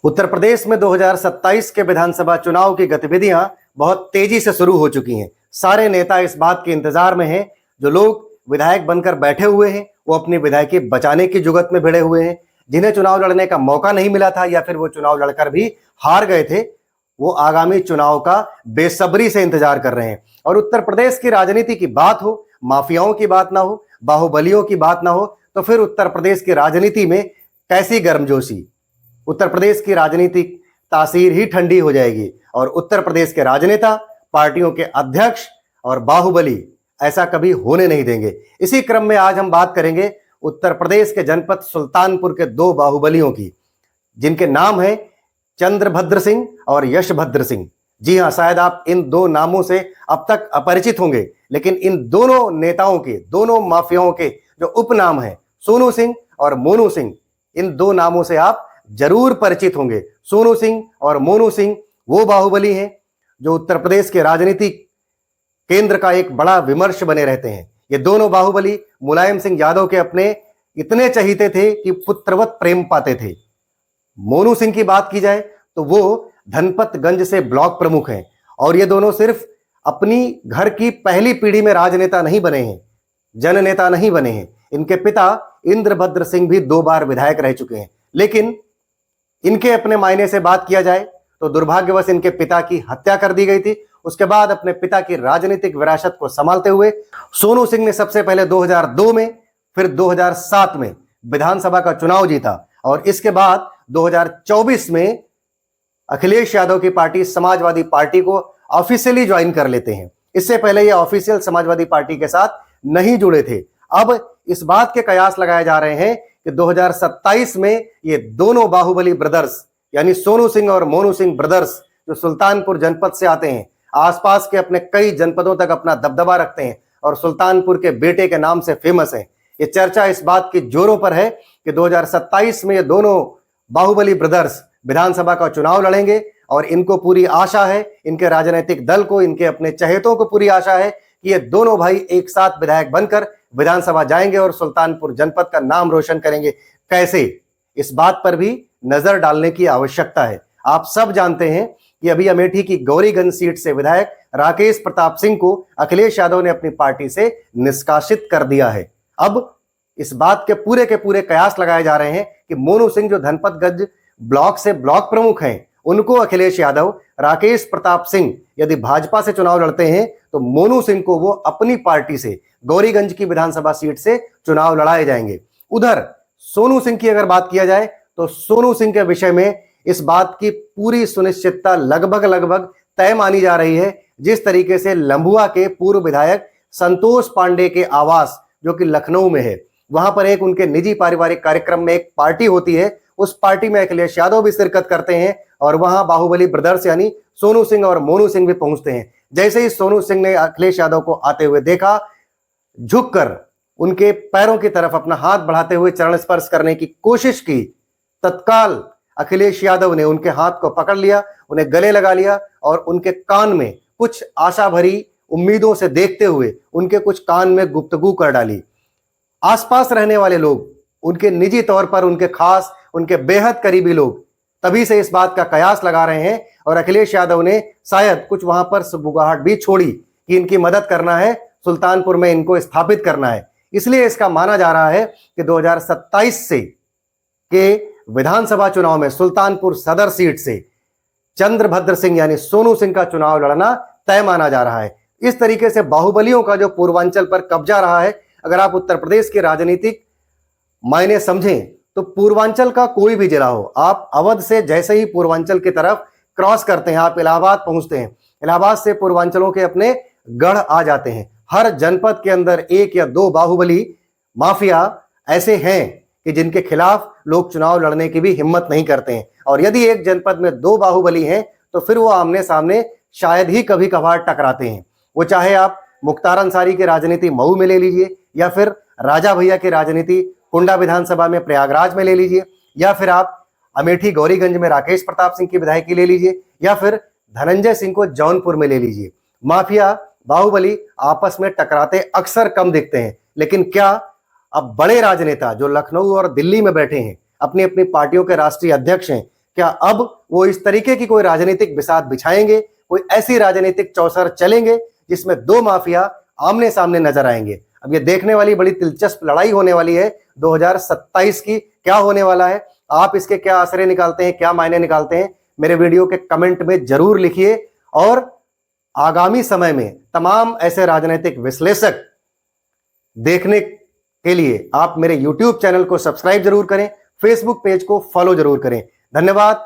उत्तर प्रदेश में 2027 के विधानसभा चुनाव की गतिविधियां बहुत तेजी से शुरू हो चुकी हैं। सारे नेता इस बात के इंतजार में हैं। जो लोग विधायक बनकर बैठे हुए हैं वो अपनी विधायकी बचाने की जुगत में भिड़े हुए हैं। जिन्हें चुनाव लड़ने का मौका नहीं मिला था या फिर वो चुनाव लड़कर भी हार गए थे, वो आगामी चुनाव का बेसब्री से इंतजार कर रहे हैं। और उत्तर प्रदेश की राजनीति की बात हो, माफियाओं की बात ना हो, बाहुबलियों की बात ना हो, तो फिर उत्तर प्रदेश की राजनीति में कैसी गर्मजोशी। उत्तर प्रदेश की राजनीतिक तासीर ही ठंडी हो जाएगी और उत्तर प्रदेश के राजनेता, पार्टियों के अध्यक्ष और बाहुबली ऐसा कभी होने नहीं देंगे। इसी क्रम में आज हम बात करेंगे उत्तर प्रदेश के जनपद सुल्तानपुर के दो बाहुबलियों की, जिनके नाम है चंद्रभद्र सिंह और यशभद्र सिंह। जी हां, शायद आप इन दो नामों से अब तक अपरिचित होंगे, लेकिन इन दोनों नेताओं के, दोनों माफियाओं के जो उपनाम हैं सोनू सिंह और मोनू सिंह, इन दो नामों से आप जरूर परिचित होंगे। सोनू सिंह और मोनू सिंह वो बाहुबली हैं जो उत्तर प्रदेश के राजनीतिक केंद्र का एक बड़ा विमर्श बने रहते हैं। ये दोनों बाहुबली मुलायम सिंह यादव के अपने इतने चहीते थे कि पुत्रवत प्रेम पाते थे। मोनू सिंह की बात की जाए तो वो धनपतगंज से ब्लॉक प्रमुख हैं और ये दोनों सिर्फ अपनी घर की पहली पीढ़ी में राजनेता नहीं बने हैं, जननेता नहीं बने हैं। इनके पिता इंद्रभद्र सिंह भी 2 बार विधायक रह चुके हैं, लेकिन इनके अपने मायने से बात किया जाए तो दुर्भाग्यवश इनके पिता की हत्या कर दी गई थी। उसके बाद अपने पिता की राजनीतिक विरासत को संभालते हुए सोनू सिंह ने सबसे पहले 2002 में, फिर 2007 में विधानसभा का चुनाव जीता और इसके बाद 2024 में अखिलेश यादव की पार्टी समाजवादी पार्टी को ऑफिशियली ज्वाइन कर लेते हैं। इससे पहले ये ऑफिशियल समाजवादी पार्टी के साथ नहीं जुड़े थे। अब इस बात के कयास लगाए जा रहे हैं कि 2027 में ये दोनों बाहुबली ब्रदर्स यानी सोनू सिंह और मोनू सिंह ब्रदर्स जो सुल्तानपुर जनपद से आते हैं, आसपास के अपने कई जनपदों तक अपना दबदबा रखते हैं और सुल्तानपुर के बेटे के नाम से फेमस है। ये चर्चा इस बात की जोरों पर है कि 2027 में ये दोनों बाहुबली ब्रदर्स विधानसभा का चुनाव लड़ेंगे और इनको पूरी आशा है, इनके राजनीतिक दल को, इनके अपने चहेतों को पूरी आशा है कि ये दोनों भाई एक साथ विधायक बनकर विधानसभा जाएंगे और सुल्तानपुर जनपद का नाम रोशन करेंगे। कैसे, इस बात पर भी नजर डालने की आवश्यकता है। आप सब जानते हैं कि अभी अमेठी की गौरीगंज सीट से विधायक राकेश प्रताप सिंह को अखिलेश यादव ने अपनी पार्टी से निष्कासित कर दिया है। अब इस बात के पूरे कयास लगाए जा रहे हैं कि मोनू सिंह जो धनपतगंज ब्लॉक से ब्लॉक प्रमुख हैं, उनको अखिलेश यादव, राकेश प्रताप सिंह यदि भाजपा से चुनाव लड़ते हैं तो मोनू सिंह को वो अपनी पार्टी से गौरीगंज की विधानसभा सीट से चुनाव लड़ाए जाएंगे। उधर सोनू सिंह की अगर बात किया जाए तो सोनू सिंह के विषय में इस बात की पूरी सुनिश्चितता लगभग तय मानी जा रही है। जिस तरीके से लंबुआ के पूर्व विधायक संतोष पांडे के आवास जो कि लखनऊ में है, वहां पर एक उनके निजी पारिवारिक कार्यक्रम में एक पार्टी होती है, उस पार्टी में अखिलेश यादव भी शिरकत करते हैं और वहां बाहुबली ब्रदर्स यानी सोनू सिंह और मोनू सिंह भी पहुंचते हैं। जैसे ही सोनू सिंह ने अखिलेश यादव को आते हुए देखा, झुककर उनके पैरों की तरफ अपना हाथ बढ़ाते हुए चरण स्पर्श करने की कोशिश की, तत्काल अखिलेश यादव ने उनके हाथ को पकड़ लिया, उन्हें गले लगा लिया और उनके कान में कुछ आशा भरी उम्मीदों से देखते हुए उनके कुछ कान में गुफ्तगू कर डाली। आसपास रहने वाले लोग, उनके निजी तौर पर उनके खास, उनके बेहद करीबी लोग तभी से इस बात का कयास लगा रहे हैं और अखिलेश यादव ने शायद कुछ वहां पर सुबुगाहट भी छोड़ी कि इनकी मदद करना है, सुल्तानपुर में इनको स्थापित करना है। इसलिए इसका माना जा रहा है कि 2027 से के विधानसभा चुनाव में सुल्तानपुर सदर सीट से चंद्रभद्र सिंह यानी सोनू सिंह का चुनाव लड़ना तय माना जा रहा है। इस तरीके से बाहुबलियों का जो पूर्वांचल पर कब्जा रहा है, अगर आप उत्तर प्रदेश के राजनीतिक मायने समझें तो पूर्वांचल का कोई भी जिला हो, आप अवध से जैसे ही पूर्वांचल की तरफ क्रॉस करते हैं, आप इलाहाबाद पहुंचते हैं, इलाहाबाद से पूर्वांचलों के अपने गढ़ आ जाते हैं। हर जनपद के अंदर 1 या 2 बाहुबली माफिया ऐसे हैं कि जिनके खिलाफ लोग चुनाव लड़ने की भी हिम्मत नहीं करते हैं। और यदि एक जनपद में 2 बाहुबली हैं तो फिर वो आमने सामने शायद ही कभी कभार टकराते हैं। वो चाहे आप मुख्तार अंसारी की राजनीति मऊ में ले लीजिए या फिर राजा भैया की राजनीति कुंडा विधानसभा में प्रयागराज में ले लीजिए या फिर आप अमेठी गौरीगंज में राकेश प्रताप सिंह की विधायकी ले लीजिए या फिर धनंजय सिंह को जौनपुर में ले लीजिए। माफिया बाहुबली आपस में टकराते अक्सर कम दिखते हैं, लेकिन क्या अब बड़े राजनेता जो लखनऊ और दिल्ली में बैठे हैं, अपनी अपनी पार्टियों के राष्ट्रीय अध्यक्ष हैं, क्या अब वो इस तरीके की कोई राजनीतिक बिसात बिछाएंगे, कोई ऐसी राजनीतिक चौसर चलेंगे जिसमें दो माफिया आमने सामने नजर आएंगे? अब ये देखने वाली बड़ी दिलचस्प लड़ाई होने वाली है 2027 की। क्या होने वाला है, आप इसके क्या असरे निकालते हैं, क्या मायने निकालते हैं, मेरे वीडियो के कमेंट में जरूर लिखिए। और आगामी समय में तमाम ऐसे राजनीतिक विश्लेषक देखने के लिए आप मेरे YouTube चैनल को सब्सक्राइब जरूर करें, फेसबुक पेज को फॉलो जरूर करें। धन्यवाद।